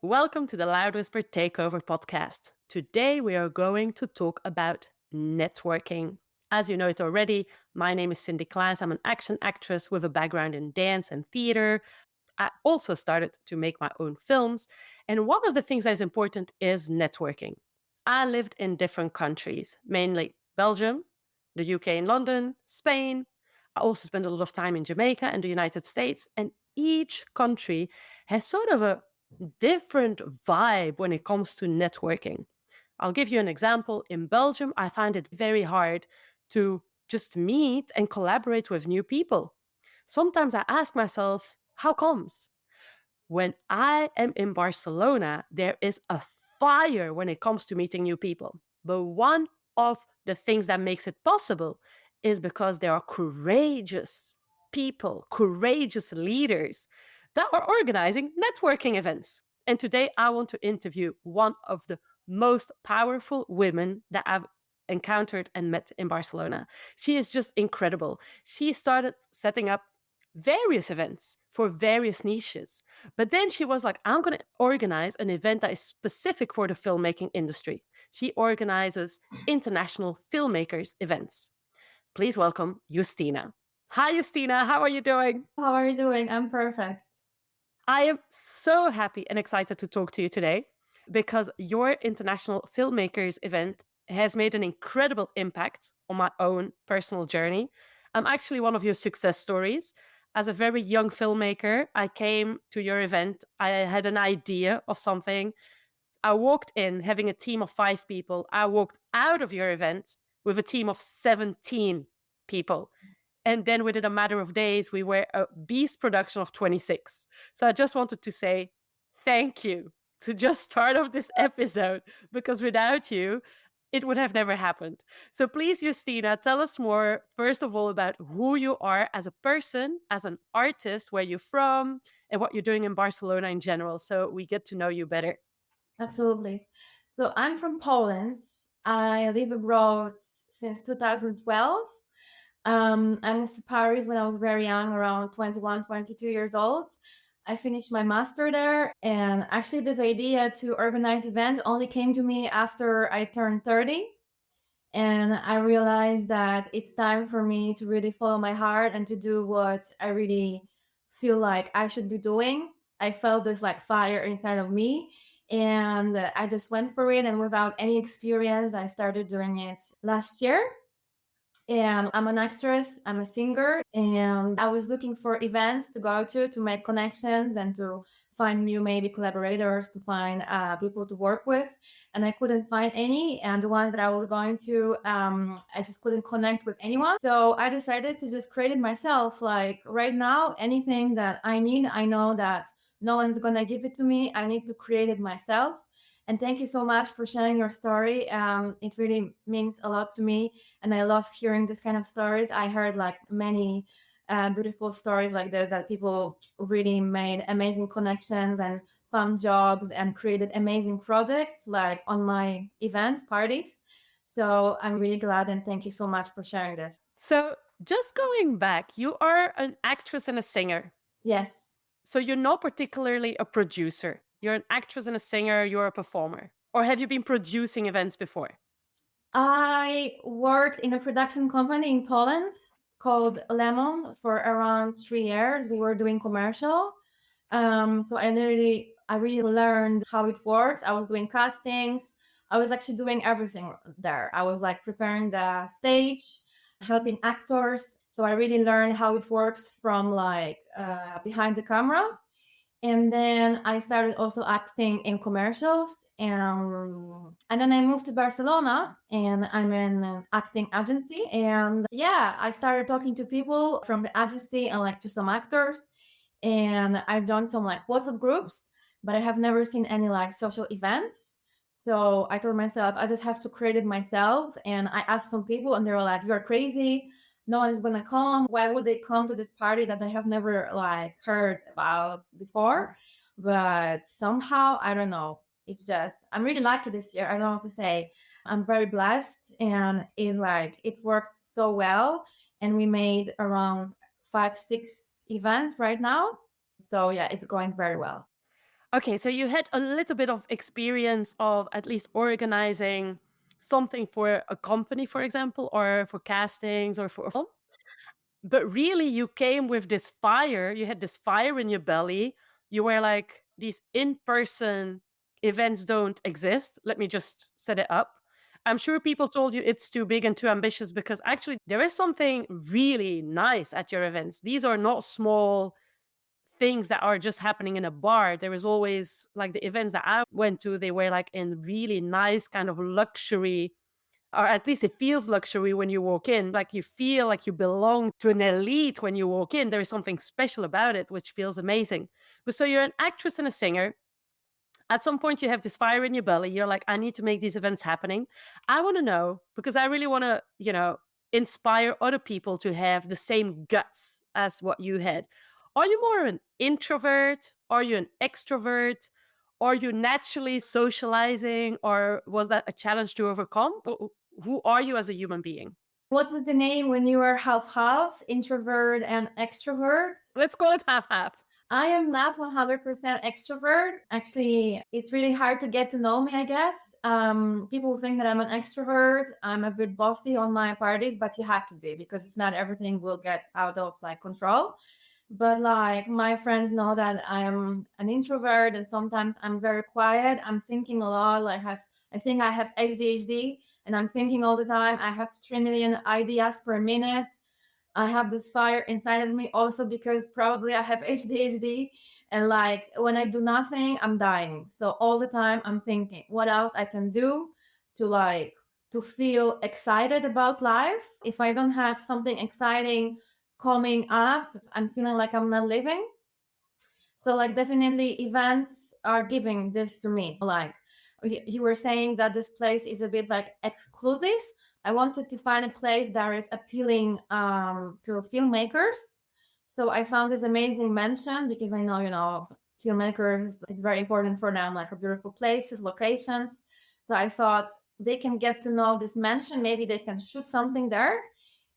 Welcome to the Loud Whisper Takeover podcast. Today we are going to talk about networking. As you know it already, my name is Claes. I'm an action actress with a background in dance and theater. I also started to make my own films. And one of the things that is important is networking. I lived in different countries, mainly Belgium, the UK and London, Spain. I also spent a lot of time in Jamaica and the United States. And each country has sort of a different vibe when it comes to networking. I'll give you an example. In Belgium, I find it very hard to just meet and collaborate with new people. Sometimes I ask myself, how comes? When I am in Barcelona, there is a fire when it comes to meeting new people. But one of the things that makes it possible is because there are courageous people, courageous leaders that are organizing networking events. And today I want to interview one of the most powerful women that I've encountered and met in Barcelona. She is just incredible. She started setting up various events for various niches. But then she was like, I'm going to organize an event that is specific for the filmmaking industry. She organizes international filmmakers events. Please welcome Justyna. Hi, Justyna. How are you doing? How are you doing? I'm perfect. I am so happy and excited to talk to you today because your international filmmakers event has made an incredible impact on my own personal journey. I'm actually one of your success stories. As a very young filmmaker, I came to your event. I had an idea of something. I walked in having a team of 5 people. I walked out of your event with a team of 17 people. And then within a matter of days, we were a beast production of 26. So I just wanted to say thank you to just start off this episode, because without you, it would have never happened. So please, Justyna, tell us more, first of all, about who you are as a person, as an artist, where you're from, and what you're doing in Barcelona in general, so we get to know you better. Absolutely. So I'm from Poland. I live abroad since 2012. I moved to Paris when I was very young, around 21, 22 years old. I finished my master there. And actually, this idea to organize events only came to me after I turned 30. And I realized that it's time for me to really follow my heart and to do what I really feel like I should be doing. I felt this like fire inside of me, and I just went for it. And without any experience, I started doing it last year. And I'm an actress, I'm a singer, and I was looking for events to go to make connections and to find new maybe collaborators, to find people to work with. And I couldn't find any. And the one that I was going to, I just couldn't connect with anyone. So I decided to just create it myself. Like right now, anything that I need, I know that no one's going to give it to me. I need to create it myself. And thank you so much for sharing your story. It really means a lot to me. And I love hearing this kind of stories. I heard like many beautiful stories like this, that people really made amazing connections and found jobs and created amazing projects like on my events, parties. So I'm really glad, and thank you so much for sharing this. So just going back, you are an actress and a singer. Yes. So you're not particularly a producer. You're an actress and a singer, you're a performer. Or have you been producing events before? I worked in a production company in Poland called Lemon for around 3 years. We were doing commercial. So I really learned how it works. I was doing castings. I was actually doing everything there. I was like preparing the stage, helping actors. So I really learned how it works from like behind the camera. And then I started also acting in commercials. And then I moved to Barcelona, and I'm in an acting agency. And yeah, I started talking to people from the agency and like to some actors. And I've joined some like WhatsApp groups, but I have never seen any like social events. So I told myself, I just have to create it myself. And I asked some people, and they were like, "You're crazy. No one is gonna come. Why would they come to this party that they have never like heard about before?" But somehow, I don't know. It's just I'm really lucky this year. I don't know what to say. I'm very blessed, and it worked so well. And we made around 5, 6 events right now. So yeah, it's going very well. Okay, so you had a little bit of experience of at least organizing something for a company, for example, or for castings or for a film. But really, you came with this fire. You had this fire in your belly. You were like, these in person events don't exist. Let me just set it up. I'm sure people told you it's too big and too ambitious because actually, there is something really nice at your events. These are not small things that are just happening in a bar. There is always like the events that I went to, they were like in really nice kind of luxury, or at least it feels luxury when you walk in. Like you feel like you belong to an elite when you walk in. There is something special about it, which feels amazing. But so you're an actress and a singer. At some point, you have this fire in your belly. You're like, I need to make these events happening. I want to know because I really want to, inspire other people to have the same guts as what you had. Are you more an introvert? Are you an extrovert? Are you naturally socializing? Or was that a challenge to overcome? Who are you as a human being? What is the name when you are half half, introvert and extrovert? Let's call it half half. I am not 100% extrovert. Actually, it's really hard to get to know me, I guess. People think that I'm an extrovert. I'm a bit bossy on my parties, but you have to be because if not, everything will get out of like control. But like my friends know that I'm an introvert and sometimes I'm very quiet. I'm thinking a lot. I think I have ADHD and I'm thinking all the time. I have 3 million ideas per minute. I have this fire inside of me also because probably I have ADHD and like when I do nothing, I'm dying. So all the time I'm thinking what else I can do to like to feel excited about life. If I don't have something exciting coming up, I'm feeling like I'm not living. So like definitely events are giving this to me. Like you were saying that this place is a bit like exclusive. I wanted to find a place that is appealing to filmmakers. So I found this amazing mansion because I know, filmmakers, it's very important for them, like beautiful places, locations. So I thought they can get to know this mansion. Maybe they can shoot something there.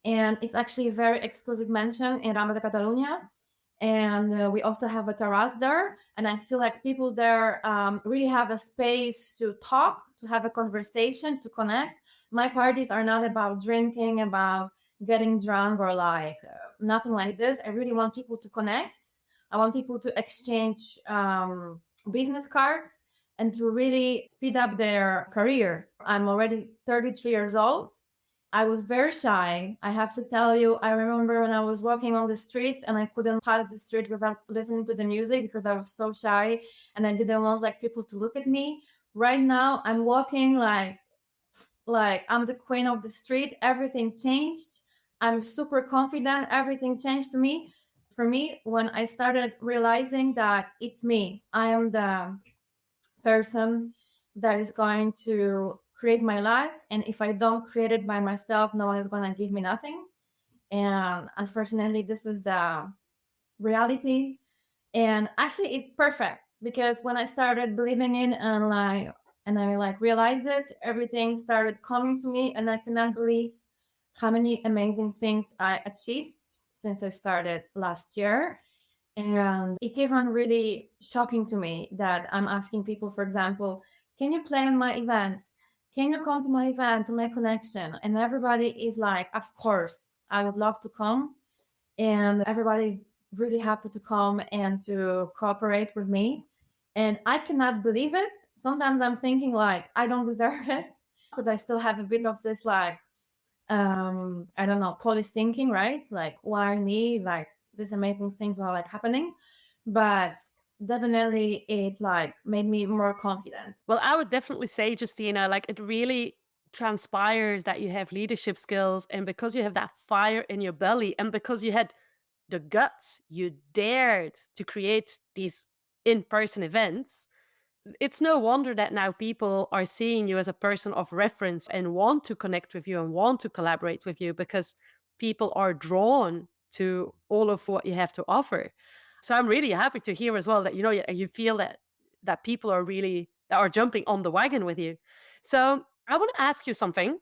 And it's actually a very exclusive mansion in Rama de Catalunya, and we also have a terrace there, and I feel like people there really have a space to talk, to have a conversation, to connect. My parties are not about drinking, about getting drunk, or like nothing like this. I really want people to connect. I want people to exchange business cards and to really speed up their career. I'm already 33 years old. I was very shy. I have to tell you, I remember when I was walking on the streets and I couldn't pass the street without listening to the music because I was so shy and I didn't want like people to look at me. Right now I'm walking like I'm the queen of the street. Everything changed. I'm super confident. Everything changed to me. For me, when I started realizing that it's me, I am the person that is going to create my life. And if I don't create it by myself, no one is going to give me nothing. And unfortunately, this is the reality. And actually, it's perfect because when I started believing in and I like realized it, everything started coming to me, and I cannot believe how many amazing things I achieved since I started last year. And it's even really shocking to me that I'm asking people, for example, can you play on my event? Can you come to my event to make connection? And everybody is like, of course, I would love to come. And everybody's really happy to come and to cooperate with me. And I cannot believe it. Sometimes I'm thinking like I don't deserve it because I still have a bit of this like I don't know, police thinking, right? Like why me? Like these amazing things are like happening. But definitely it like made me more confident. Well, I would definitely say, Justyna, like it really transpires that you have leadership skills. And because you have that fire in your belly and because you had the guts, you dared to create these in person events. It's no wonder that now people are seeing you as a person of reference and want to connect with you and want to collaborate with you because people are drawn to all of what you have to offer. So I'm really happy to hear as well that you feel that people are really that are jumping on the wagon with you. So I want to ask you something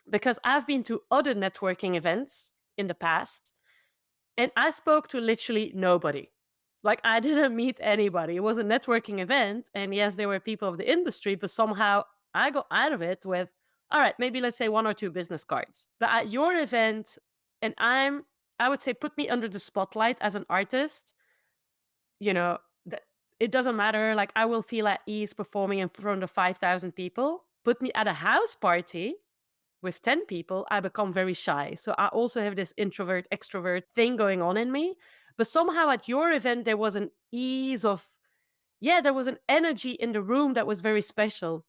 because I've been to other networking events in the past and I spoke to literally nobody. Like, I didn't meet anybody. It was a networking event, and yes, there were people of the industry, but somehow I got out of it with, all right, maybe let's say one or two business cards. But at your event, and I would say, put me under the spotlight as an artist, you know, that it doesn't matter. Like, I will feel at ease performing in front of 5,000 people. Put me at a house party with 10 people, I become very shy. So I also have this introvert, extrovert thing going on in me. But somehow at your event, there was an ease of, yeah, there was an energy in the room that was very special.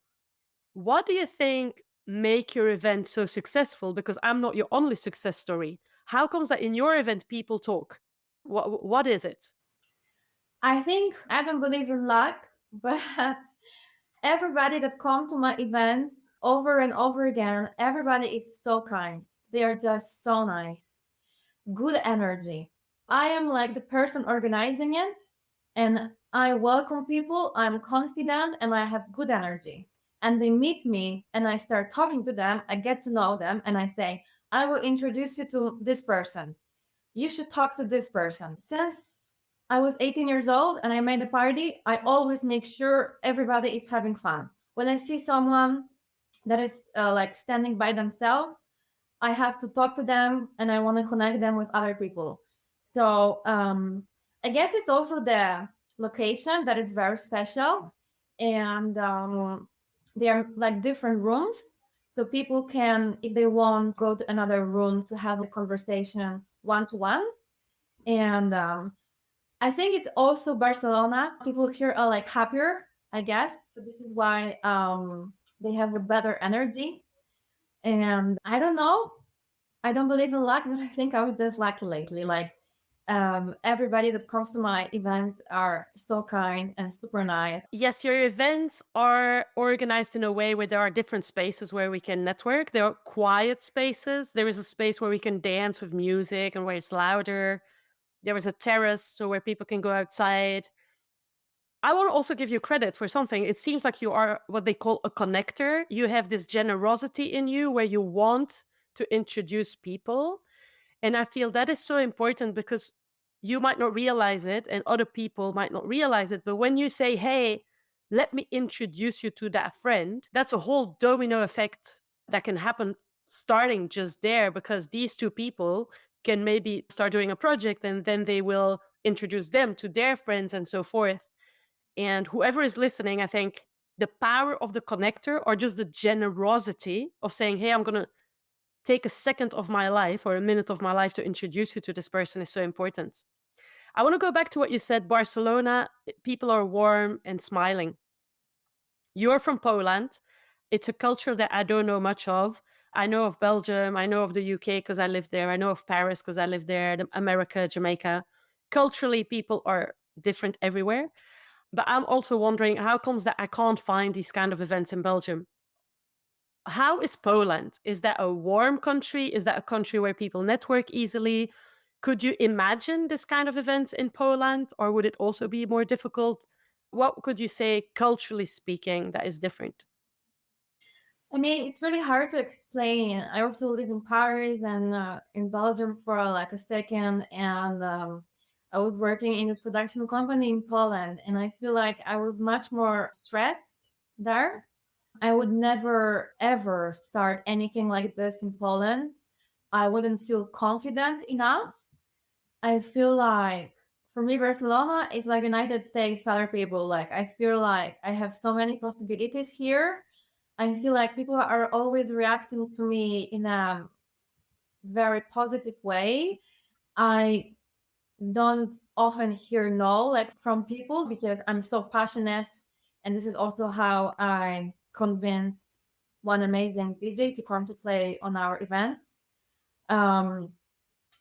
What do you think make your event so successful? Because I'm not your only success story. How comes that in your event people talk? What is it? I think I don't believe in luck, but everybody that come to my events over and over again, everybody is so kind. They are just so nice. Good energy. I am like the person organizing it, and I welcome people. I'm confident and I have good energy. And they meet me and I start talking to them. I get to know them and I say, I will introduce you to this person. You should talk to this person. Since I was 18 years old and I made a party, I always make sure everybody is having fun. When I see someone that is like standing by themselves, I have to talk to them and I want to connect them with other people. So I guess it's also the location that is very special. And there are like different rooms. So people can, if they want, go to another room to have a conversation one to one. And I think it's also Barcelona. People here are like happier, I guess. So this is why they have a better energy. And I don't know, I don't believe in luck, but I think I was just lucky lately. Like everybody that comes to my events are so kind and super nice. Yes, your events are organized in a way where there are different spaces where we can network. There are quiet spaces. There is a space where we can dance with music and where it's louder. There is a terrace, so where people can go outside. I want to also give you credit for something. It seems like you are what they call a connector. You have this generosity in you where you want to introduce people. And I feel that is so important because you might not realize it and other people might not realize it. But when you say, hey, let me introduce you to that friend, that's a whole domino effect that can happen starting just there, because these two people can maybe start doing a project and then they will introduce them to their friends and so forth. And whoever is listening, I think the power of the connector or just the generosity of saying, hey, I'm going to take a second of my life or a minute of my life to introduce you to this person is so important. I want to go back to what you said. Barcelona, people are warm and smiling. You're from Poland. It's a culture that I don't know much of. I know of Belgium. I know of the UK because I lived there. I know of Paris because I lived there, America, Jamaica. Culturally, people are different everywhere. But I'm also wondering, how comes that I can't find these kind of events in Belgium? How is Poland? Is that a warm country? Is that a country where people network easily? Could you imagine this kind of events in Poland, or would it also be more difficult? What could you say, culturally speaking, that is different? I mean, it's really hard to explain. I also live in Paris and in Belgium for like a second, and I was working in this production company in Poland, and I feel like I was much more stressed there. I would never ever start anything like this in Poland. I wouldn't feel confident enough. I feel like for me, Barcelona is like United States for other people. Like I feel like I have so many possibilities here. I feel like people are always reacting to me in a very positive way. I don't often hear no like from people because I'm so passionate, and this is also how I convinced one amazing DJ to come to play on our events. Um,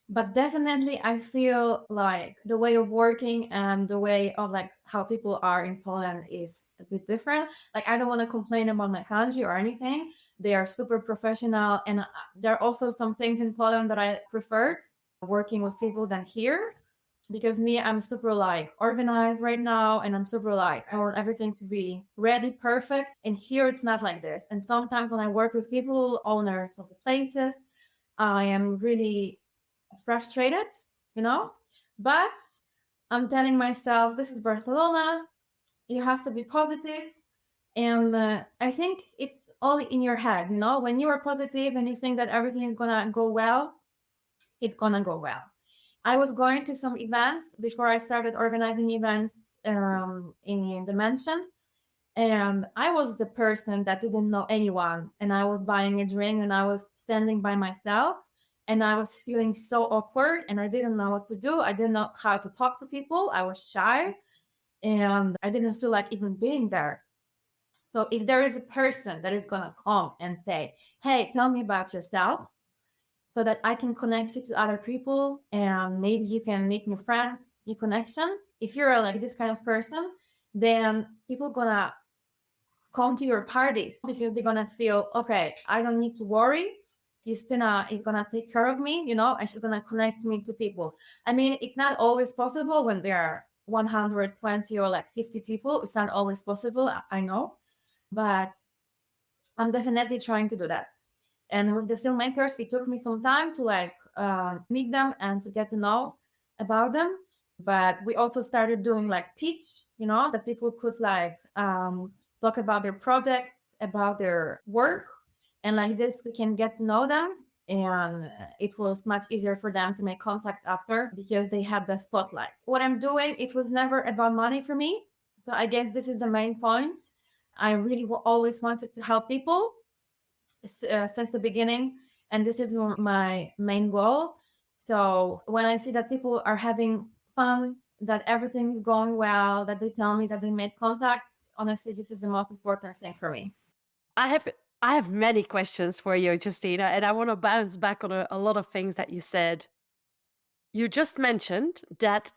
but definitely I feel like the way of working and the way of like how people are in Poland is a bit different. Like I don't want to complain about my country or anything. They are super professional, and there are also some things in Poland that I preferred working with people than here, because me, I'm super like organized right now, and I'm super like I want everything to be ready perfect, and here it's not like this. And sometimes when I work with people, owners of the places, I am really frustrated, you know. But I'm telling myself, this is Barcelona. You have to be positive. And I think it's all in your head, when you are positive and you think that everything is going to go well, it's going to go well. I was going to some events before I started organizing events in the mansion. And I was the person that didn't know anyone. And I was buying a drink and I was standing by myself. And I was feeling so awkward and I didn't know what to do. I didn't know how to talk to people. I was shy and I didn't feel like even being there. So if there is a person that is going to come and say, hey, tell me about yourself, so that I can connect you to other people and maybe you can make new friends, new connection. If you're like this kind of person, then people gonna come to your parties because they're gonna feel, okay, I don't need to worry. Justyna is gonna take care of me, and she's gonna connect me to people. I mean, it's not always possible when there are 120 or like 50 people. It's not always possible, I know, but I'm definitely trying to do that. And with the filmmakers, it took me some time to meet them and to get to know about them. But we also started doing like pitch, that people could talk about their projects, about their work. And like this, we can get to know them. And it was much easier for them to make contacts after because they had the spotlight. What I'm doing, it was never about money for me. So I guess this is the main point. I really always wanted to help people since the beginning, and this is my main goal. So when I see that people are having fun, that everything is going well, that they tell me that they made contacts, honestly, this is the most important thing for me. I have many questions for you, Justyna, and I want to bounce back on a lot of things that you said. You just mentioned that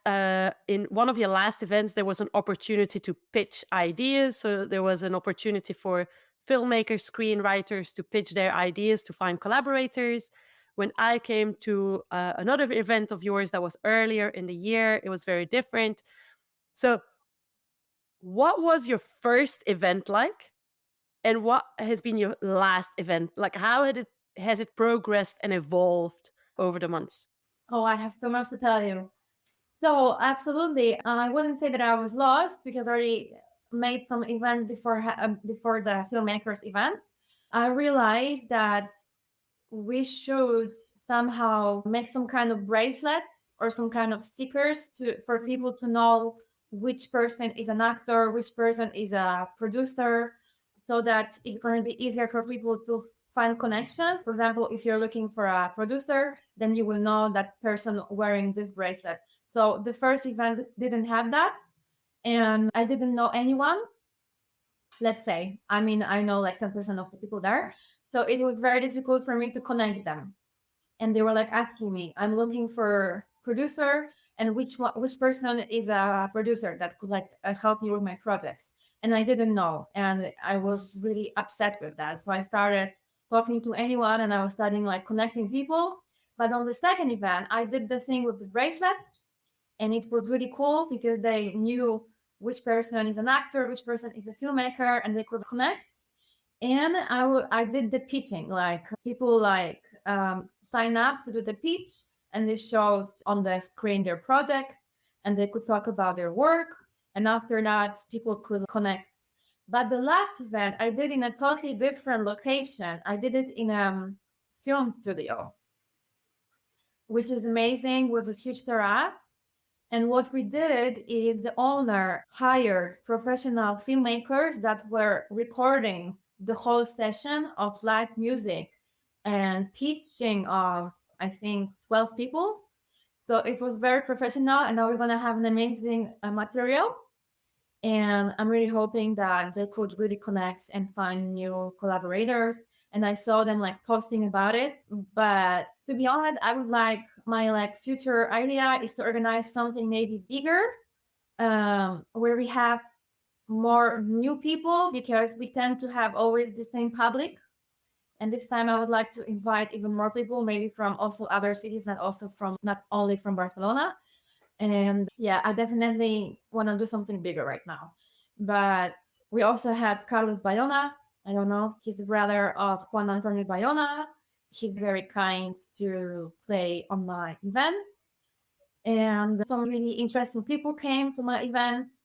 in one of your last events, there was an opportunity to pitch ideas. So there was an opportunity for filmmakers, screenwriters to pitch their ideas to find collaborators. When I came to another event of yours that was earlier in the year, it was very different. So, what was your first event like? And what has been your last event? Like, how has it progressed and evolved over the months? Oh, I have so much to tell you. So absolutely, I wouldn't say that I was lost because I already made some events before the filmmakers events. I realized that we should somehow make some kind of bracelets or some kind of stickers for people to know which person is an actor, which person is a producer, so that it's going to be easier for people to find connections. For example, if you're looking for a producer, then you will know that person wearing this bracelet. So the first event didn't have that, and I didn't know anyone. Let's say, I mean, I know like 10% of the people there. So it was very difficult for me to connect them. And they were like asking me, I'm looking for producer, and which person is a producer that could help me with my project. And I didn't know. And I was really upset with that. So I started talking to anyone and I was starting like connecting people. But on the second event, I did the thing with the bracelets. And it was really cool because they knew which person is an actor, which person is a filmmaker, and they could connect. And I did the pitching, like people sign up to do the pitch, and they showed on the screen their projects, and they could talk about their work. And after that, people could connect. But the last event I did in a totally different location. I did it in a film studio, which is amazing, with a huge terrace. And what we did is the owner hired professional filmmakers that were recording the whole session of live music and pitching of, I think, 12 people. So it was very professional, and now we're going to have an amazing material. And I'm really hoping that they could really connect and find new collaborators. And I saw them like posting about it. But to be honest, I would like my future idea is to organize something maybe bigger, where we have more new people, because we tend to have always the same public. And this time I would like to invite even more people, maybe from also other cities, not only from Barcelona. And yeah, I definitely want to do something bigger right now. But we also had Carlos Bayona. I don't know. He's the brother of Juan Antonio Bayona. He's very kind to play on my events. And some really interesting people came to my events.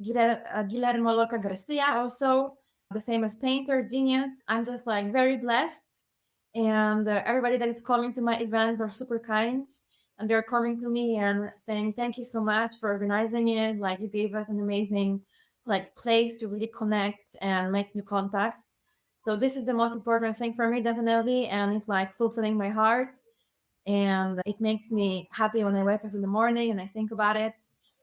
Guillermo Loca Garcia, also the famous painter, genius. I'm just like very blessed. And everybody that is coming to my events are super kind. And they're coming to me and saying, thank you so much for organizing it. Like, you gave us an amazing like place to really connect and make new contacts. So this is the most important thing for me, definitely. And it's like fulfilling my heart. And it makes me happy when I wake up in the morning and I think about it.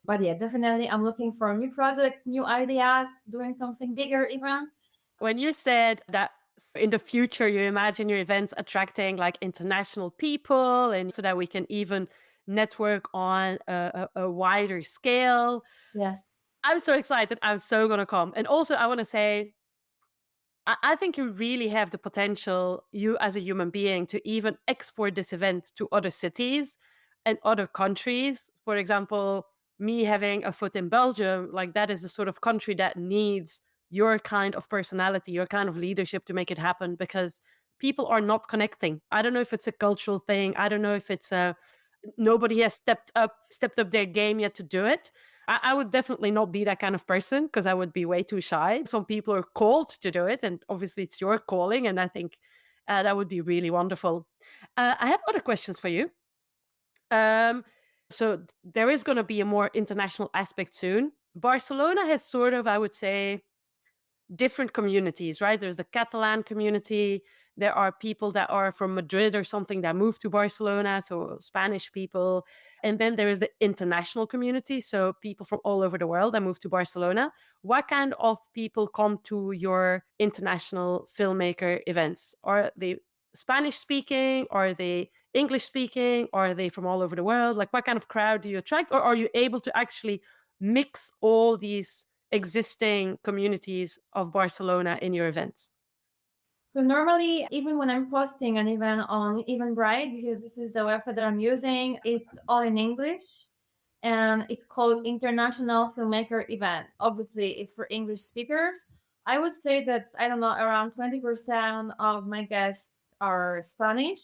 But yeah, definitely I'm looking for new projects, new ideas, doing something bigger even. When you said that in the future you imagine your events attracting like international people and so that we can even network on a wider scale, Yes. I'm so excited. I'm so going to come. And also, I want to say, I think you really have the potential, you as a human being, to even export this event to other cities and other countries. For example, me having a foot in Belgium, like that is a sort of country that needs your kind of personality, your kind of leadership to make it happen because people are not connecting. I don't know if it's a cultural thing. I don't know if it's a nobody has stepped up their game yet to do it. I would definitely not be that kind of person because I would be way too shy. Some people are called to do it, and obviously it's your calling. And I think that would be really wonderful. I have other questions for you. Um, so there is going to be a more international aspect soon. Barcelona has sort of, I would say, different communities, right? There's the Catalan community. There are people that are from Madrid or something that moved to Barcelona, so Spanish people. And then there is the international community, so people from all over the world that move to Barcelona. What kind of people come to your international filmmaker events? Are they Spanish speaking? Are they English speaking? Are they from all over the world? Like, what kind of crowd do you attract? Or are you able to actually mix all these existing communities of Barcelona in your events? So normally, even when I'm posting an event on Eventbrite, because this is the website that I'm using, it's all in English and it's called International Filmmaker Event. Obviously, it's for English speakers. I would say that, I don't know, around 20% of my guests are Spanish,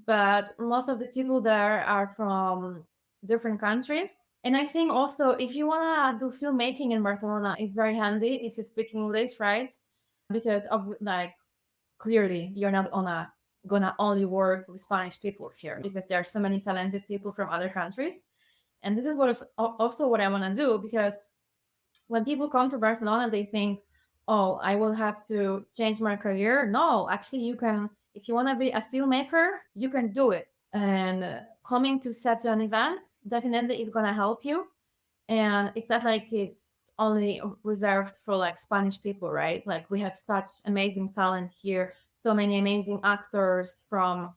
but most of the people there are from different countries. And I think also, if you want to do filmmaking in Barcelona, it's very handy if you speak English, right? Because of like, clearly you're not gonna only work with Spanish people here because there are so many talented people from other countries. And this is what is also what I want to do, because when people come to Barcelona, they think, oh, I will have to change my career. No, actually, you can, if you want to be a filmmaker, you can do it. And coming to such an event definitely is going to help you. And it's not like it's only reserved for like Spanish people, right? Like, we have such amazing talent here, so many amazing actors from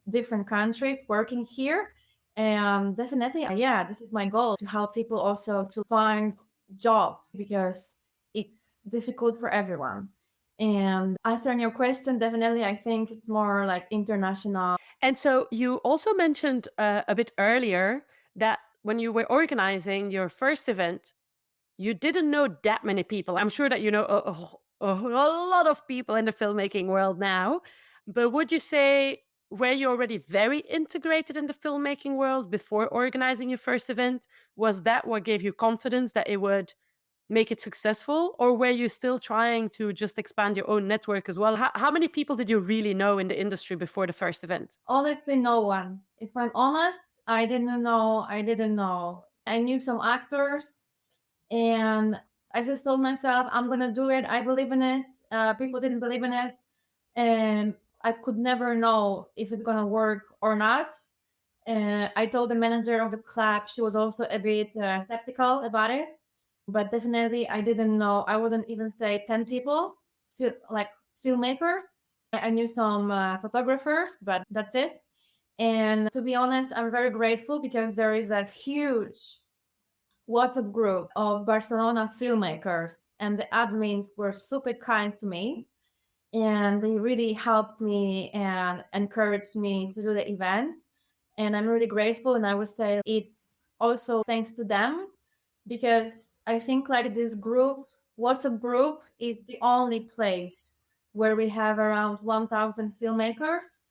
different countries working here. And definitely, yeah, this is my goal, to help people also to find job, because it's difficult for everyone. And answering your question, definitely I think it's more like international. And so you also mentioned a bit earlier that when you were organizing your first event, you didn't know that many people. I'm sure that you know a lot of people in the filmmaking world now. But would you say, were you already very integrated in the filmmaking world before organizing your first event? Was that what gave you confidence that it would make it successful? Or were you still trying to just expand your own network as well? How many people did you really know in the industry before the first event? Honestly, no one. If I'm honest, I didn't know. I knew some actors, and I just told myself, I'm gonna do it. I believe in it. People didn't believe in it, and I could never know if it's gonna work or not. I told the manager of the club. She was also a bit skeptical about it, but definitely I didn't know. I wouldn't even say 10 people, like filmmakers. I knew some photographers, but that's it. And to be honest, I'm very grateful because there is a huge WhatsApp group of Barcelona filmmakers, and the admins were super kind to me, and they really helped me and encouraged me to do the events. And I'm really grateful. And I would say it's also thanks to them, because I think like this group, WhatsApp group, is the only place where we have around 1,000 filmmakers.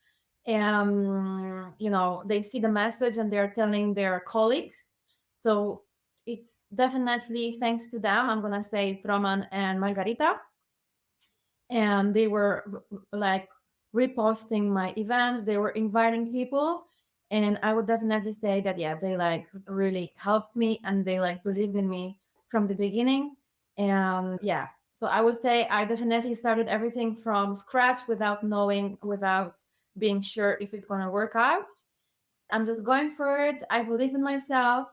and they see the message and they're telling their colleagues. So it's definitely thanks to them. I'm gonna say it's Roman and Margarita, and they were like reposting my events, they were inviting people, and I would definitely say that, yeah, they like really helped me and they like believed in me from the beginning. And yeah, so I would say I definitely started everything from scratch without knowing, without being sure if it's going to work out. I'm just going for it. I believe in myself,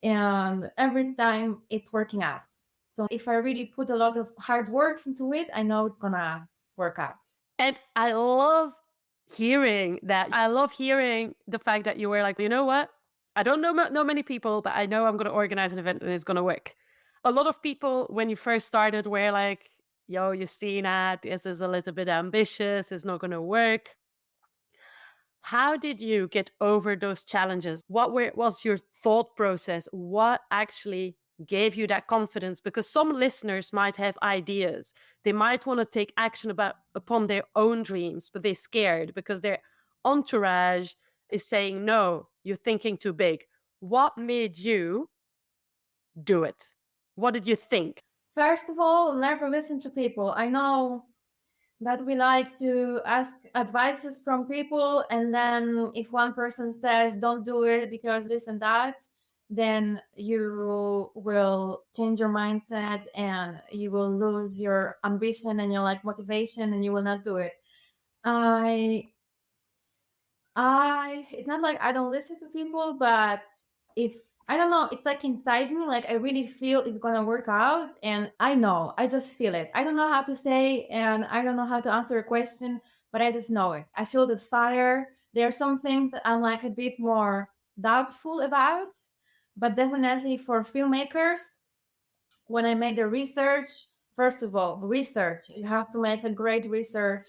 and every time it's working out. So if I really put a lot of hard work into it, I know it's gonna work out. And I love hearing that. I love hearing the fact that you were like, you know what? I don't know many people, but I know I'm going to organize an event and it's going to work. A lot of people, when you first started, were like, yo, Justyna, this is a little bit ambitious. It's not going to work. How did you get over those challenges? Was your thought process? What actually gave you that confidence? Because some listeners might have ideas. They might want to take action upon their own dreams, but they're scared because their entourage is saying, no, you're thinking too big. What made you do it? What did you think? First of all, never listen to people. I know that we like to ask advices from people, and then if one person says don't do it because this and that, then you will change your mindset and you will lose your ambition and your like motivation and you will not do it. I it's not like I don't listen to people, but if I don't know, it's like inside me, like I really feel it's gonna work out, and I just feel it. I don't know how to say, and I don't know how to answer a question, but I just know it. I feel this fire. There are some things that I'm like a bit more doubtful about, but definitely for filmmakers, when I made the research, first of all, research, you have to make a great research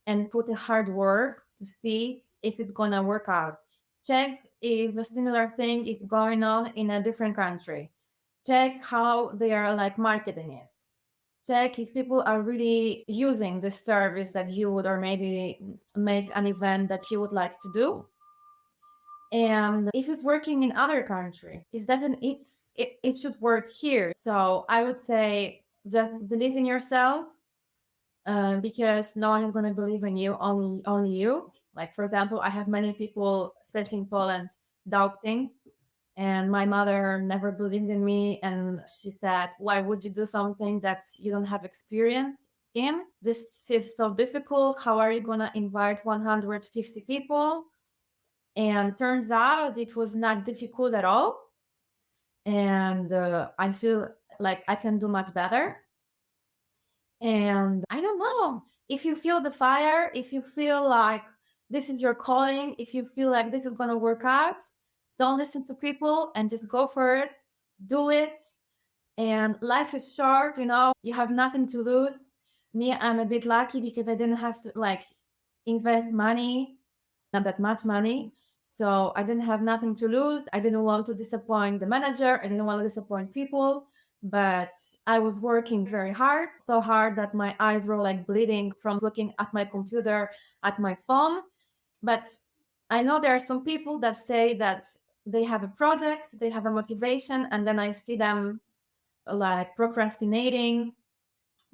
and put a hard work to see if it's gonna work out. Check if a similar thing is going on in a different country. Check how they are like marketing it. Check if people are really using the service that you would, or maybe make an event that you would like to do. And if it's working in other country, it's definitely it should work here. So I would say just believe in yourself, because no one is going to believe in you, only you. Like for example, I have many people, especially in Poland, doubting, and my mother never believed in me, and she said, why would you do something that you don't have experience in? This is so difficult. How are you going to invite 150 people? And turns out it was not difficult at all. And I feel like I can do much better. And I don't know, if you feel the fire, if you feel like this is your calling, if you feel like this is going to work out, don't listen to people and just go for it. Do it. And life is short, you have nothing to lose. Me, I'm a bit lucky because I didn't have to like invest money, not that much money. So I didn't have nothing to lose. I didn't want to disappoint the manager. I didn't want to disappoint people. But I was working very hard, so hard that my eyes were like bleeding from looking at my computer, at my phone. But I know there are some people that say that they have a project, they have a motivation, and then I see them like procrastinating,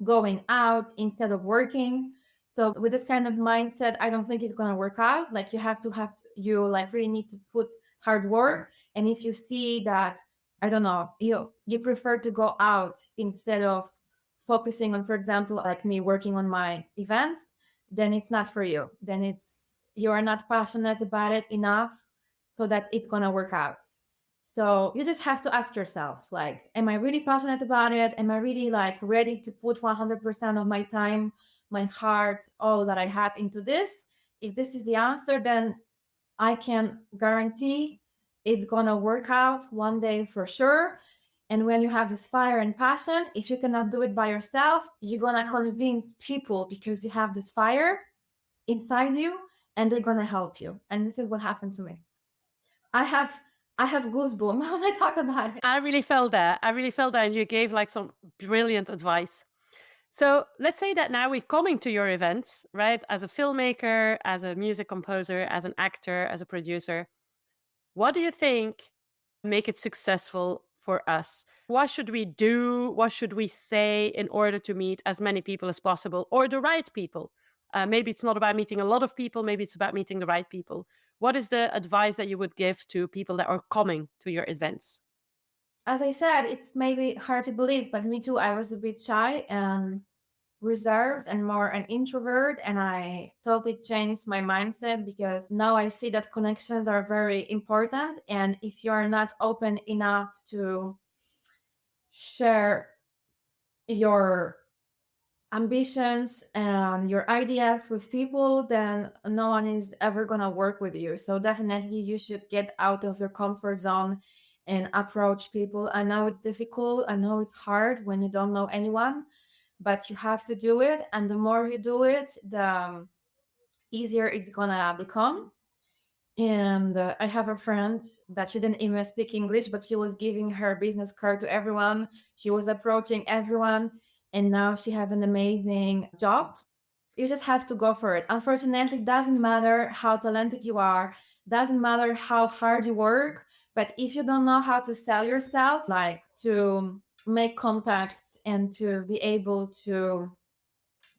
going out instead of working. So with this kind of mindset, I don't think it's going to work out. Like you like really need to put hard work. And if you see that, I don't know, you prefer to go out instead of focusing on, for example, like me working on my events, then it's not for you. Then you are not passionate about it enough so that it's going to work out. So you just have to ask yourself, like, am I really passionate about it? Am I really like ready to put 100% of my time, my heart, all that I have into this? If this is the answer, then I can guarantee it's gonna work out one day for sure. And when you have this fire and passion, if you cannot do it by yourself, you're gonna convince people because you have this fire inside you, and they're gonna help you. And this is what happened to me. I have I have goosebumps when I talk about it. I really felt that. And you gave like some brilliant advice. So let's say that now we're coming to your events, right? As a filmmaker, as a music composer, as an actor, as a producer, what do you think make it successful for us? What should we do? What should we say in order to meet as many people as possible or the right people? Maybe it's not about meeting a lot of people. Maybe it's about meeting the right people. What is the advice that you would give to people that are coming to your events? As I said, it's maybe hard to believe, but me too. I was a bit shy and reserved and more an introvert, and I totally changed my mindset because now I see that connections are very important, and if you're not open enough to share your ambitions and your ideas with people, then no one is ever going to work with you. So definitely you should get out of your comfort zone and approach people. I know it's difficult, I know it's hard when you don't know anyone, but you have to do it, and the more you do it, the easier it's gonna become. And I have a friend that she didn't even speak English, but she was giving her business card to everyone. She was approaching everyone, and now she has an amazing job. You just have to go for it. Unfortunately, it doesn't matter how talented you are, doesn't matter how hard you work, but if you don't know how to sell yourself, like to make contacts and to be able to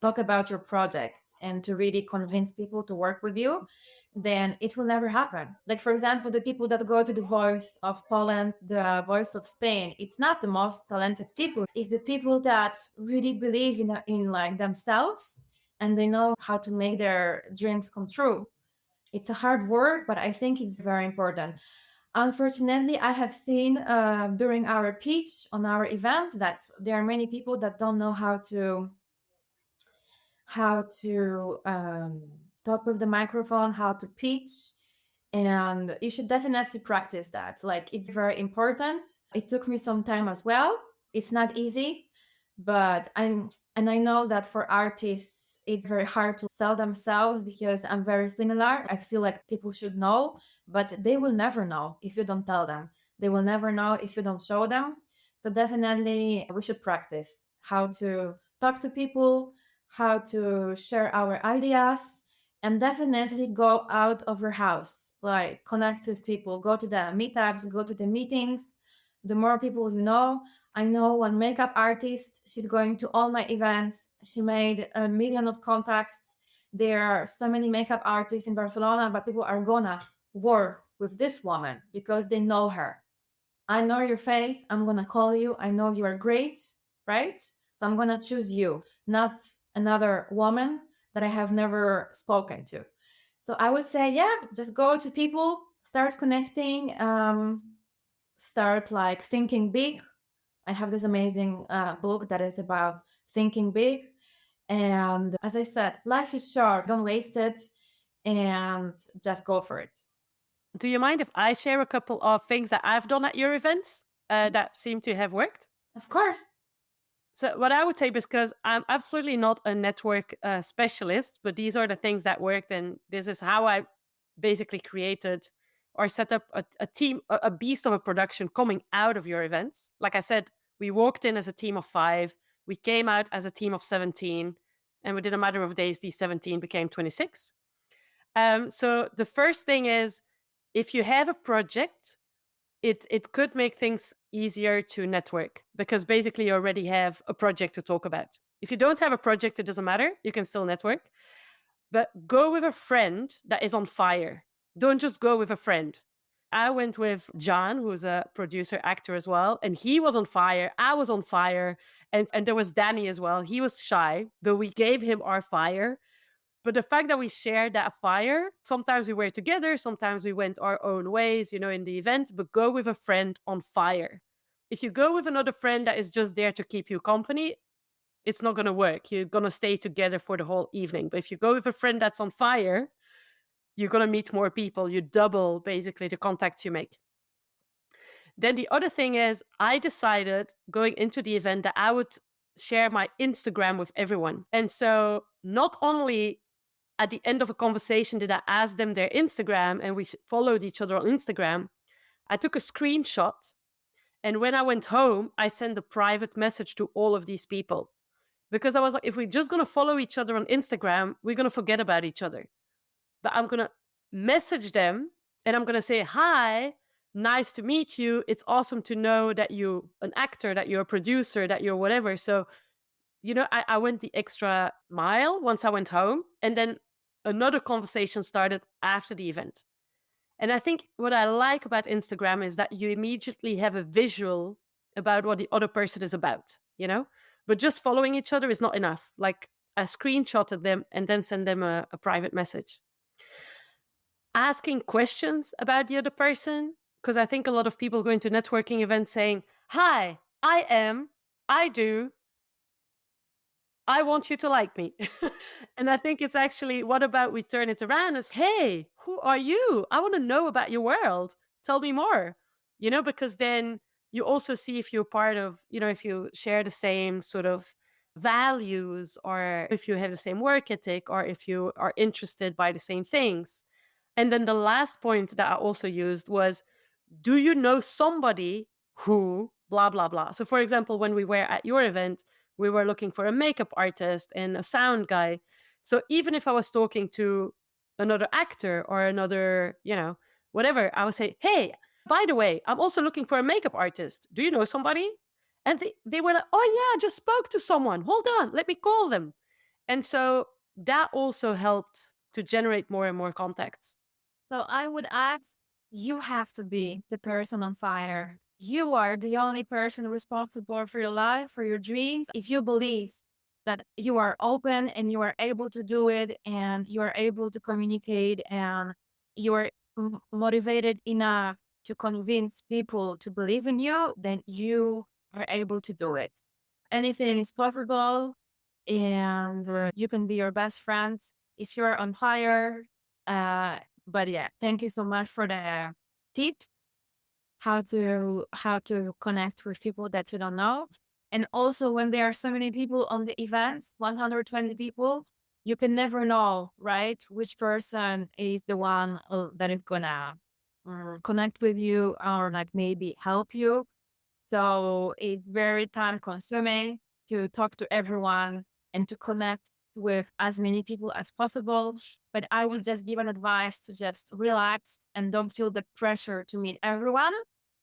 talk about your project and to really convince people to work with you, then it will never happen. Like, for example, the people that go to the Voice of Poland, the Voice of Spain, it's not the most talented people. It's the people that really believe in like themselves, and they know how to make their dreams come true. It's a hard work, but I think it's very important. Unfortunately, I have seen during our pitch on our event that there are many people that don't know how to talk with the microphone, how to pitch, and you should definitely practice that. Like, it's very important. It took me some time as well. It's not easy, but I know that for artists it's very hard to sell themselves because I'm very similar. I feel like people should know, but they will never know if you don't tell them. They will never know if you don't show them. So definitely we should practice how to talk to people, how to share our ideas, and definitely go out of your house, like connect with people, go to the meetups, go to the meetings. The more people you know, I know one makeup artist, she's going to all my events. She made a million of contacts. There are so many makeup artists in Barcelona, but people are gonna work with this woman because they know her. I know your face. I'm gonna call you. I know you are great, right? So I'm gonna choose you, not another woman that I have never spoken to. So I would say, yeah, just go to people, start connecting, start like thinking big. I have this amazing book that is about thinking big. And as I said, life is short, don't waste it, and just go for it. Do you mind if I share a couple of things that I've done at your events that seem to have worked? Of course. So, what I would say, because I'm absolutely not a network specialist, but these are the things that worked, and this is how I basically created or set up a team, a beast of a production coming out of your events. Like I said, we walked in as a team of 5, we came out as a team of 17, and within a matter of days, these 17 became 26. So, the first thing is, if you have a project, it could make things easier to network because basically you already have a project to talk about. If you don't have a project, it doesn't matter. You can still network. But go with a friend that is on fire. Don't just go with a friend. I went with John, who's a producer, actor as well, and he was on fire. I was on fire. And there was Danny as well. He was shy, but we gave him our fire. But the fact that we shared that fire, sometimes we were together, sometimes we went our own ways, in the event, but go with a friend on fire. If you go with another friend that is just there to keep you company, it's not going to work. You're going to stay together for the whole evening. But if you go with a friend that's on fire, you're going to meet more people. You double basically the contacts you make. Then the other thing is, I decided going into the event that I would share my Instagram with everyone. And so not only at the end of a conversation did I ask them their Instagram and we followed each other on Instagram, I took a screenshot. And when I went home, I sent a private message to all of these people because I was like, if we're just going to follow each other on Instagram, we're going to forget about each other. But I'm going to message them and I'm going to say, hi, nice to meet you. It's awesome to know that you're an actor, that you're a producer, that you're whatever. So, I went the extra mile once I went home. And then another conversation started after the event. And I think what I like about Instagram is that you immediately have a visual about what the other person is about. But just following each other is not enough. Like I screenshotted them and then send them a private message. Asking questions about the other person, because I think a lot of people go into networking events saying, hi, I do, I want you to like me. And I think it's actually, what about we turn it around as, hey, who are you? I want to know about your world. Tell me more. Because then you also see if you're part of, if you share the same sort of values, or if you have the same work ethic, or if you are interested by the same things. And then the last point that I also used was, do you know somebody who blah, blah, blah? So, for example, when we were at your event, we were looking for a makeup artist and a sound guy. So, even if I was talking to another actor or another, whatever, I would say, hey, by the way, I'm also looking for a makeup artist. Do you know somebody? And they were like, oh, yeah, I just spoke to someone. Hold on, let me call them. And so that also helped to generate more and more contacts. So I would add, you have to be the person on fire. You are the only person responsible for your life, for your dreams. If you believe that you are open and you are able to do it and you are able to communicate and you are motivated enough to convince people to believe in you, then you are able to do it. Anything is possible, and you can be your best friend if you're on fire. But yeah, thank you so much for the tips how to connect with people that you don't know. And also, when there are so many people on the event, 120 people, you can never know, right, which person is the one that is gonna connect with you or like maybe help you. So it's very time consuming to talk to everyone and to connect with as many people as possible. But I would just give an advice to just relax and don't feel the pressure to meet everyone,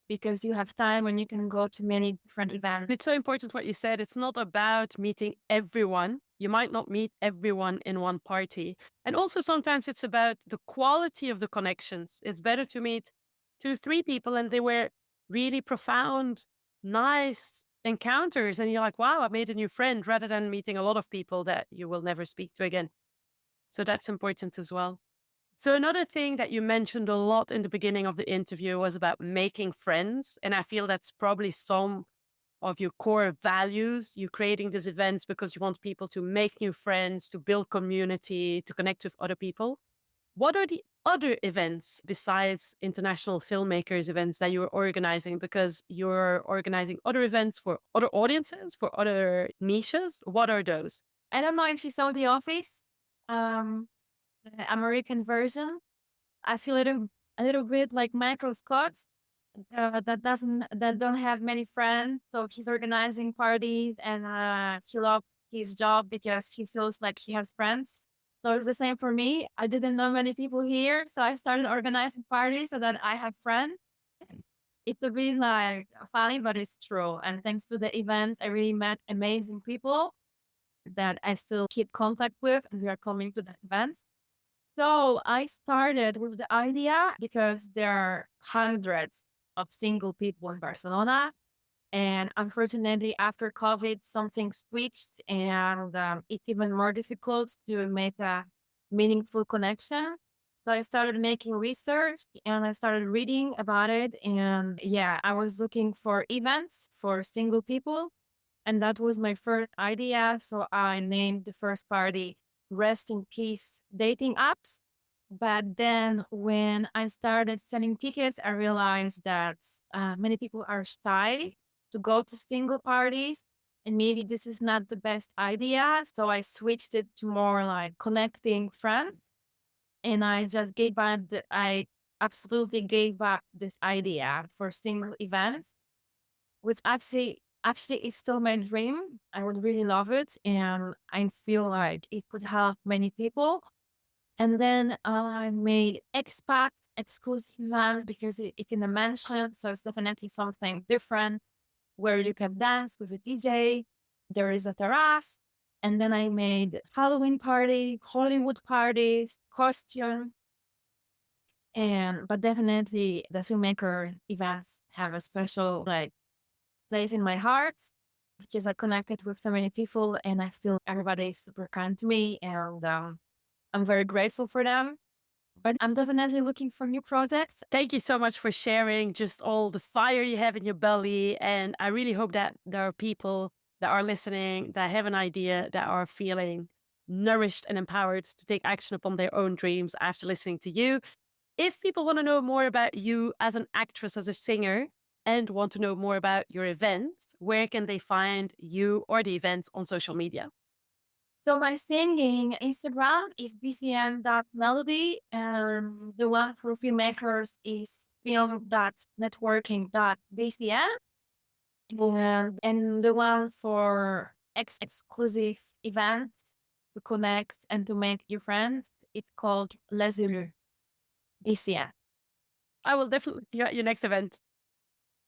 because you have time and you can go to many different events. It's so important what you said. It's not about meeting everyone. You might not meet everyone in one party. And also sometimes it's about the quality of the connections. It's better to meet 2, 3 people and they were really profound, nice encounters. And you're like, wow, I made a new friend, rather than meeting a lot of people that you will never speak to again. So that's important as well. So another thing that you mentioned a lot in the beginning of the interview was about making friends. And I feel that's probably some of your core values. You're creating these events because you want people to make new friends, to build community, to connect with other people. What are the other events besides international filmmakers events that you're organizing? Because you're organizing other events for other audiences, for other niches. What are those? I don't know if you saw The Office, um, the American version. I feel a little bit like Michael Scott, that don't have many friends. So he's organizing parties and he loves his job because he feels like he has friends. So it's the same for me. I didn't know many people here, so I started organizing parties so that I have friends. It's a bit like funny, but it's true. And thanks to the events, I really met amazing people that I still keep contact with, and we are coming to the events. So I started with the idea because there are hundreds of single people in Barcelona. And unfortunately, after COVID, something switched and it's even more difficult to make a meaningful connection. So I started making research and I started reading about it. And yeah, I was looking for events for single people. And that was my first idea. So I named the first party Rest in Peace Dating Apps. But then when I started selling tickets, I realized that many people are shy to go to single parties. And maybe this is not the best idea. So I switched it to more like connecting friends. And I absolutely gave back this idea for single events, which actually Actually, it's still my dream. I would really love it. And I feel like it could help many people. And then I made expat exclusive events because it's in a mansion. So it's definitely something different where you can dance with a DJ. There is a terrace. And then I made Halloween party, Hollywood parties, costume. And but definitely the filmmaker events have a special like place in my heart because I connected with so many people and I feel everybody is super kind to me and I'm very grateful for them. But I'm definitely looking for new projects. Thank you so much for sharing just all the fire you have in your belly. And I really hope that there are people that are listening, that have an idea, that are feeling nourished and empowered to take action upon their own dreams after listening to you. If people want to know more about you as an actress, as a singer, and want to know more about your event, where can they find you or the event on social media? So my singing Instagram is bcn.melody and the one for filmmakers is film.networking.bcn and the one for exclusive events to connect and to make new friends, it's called Les Élus, BCN. I will definitely be at your next event.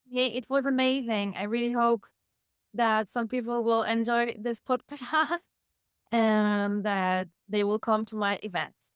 Yeah, it was amazing. I really hope that some people will enjoy this podcast and that they will come to my events.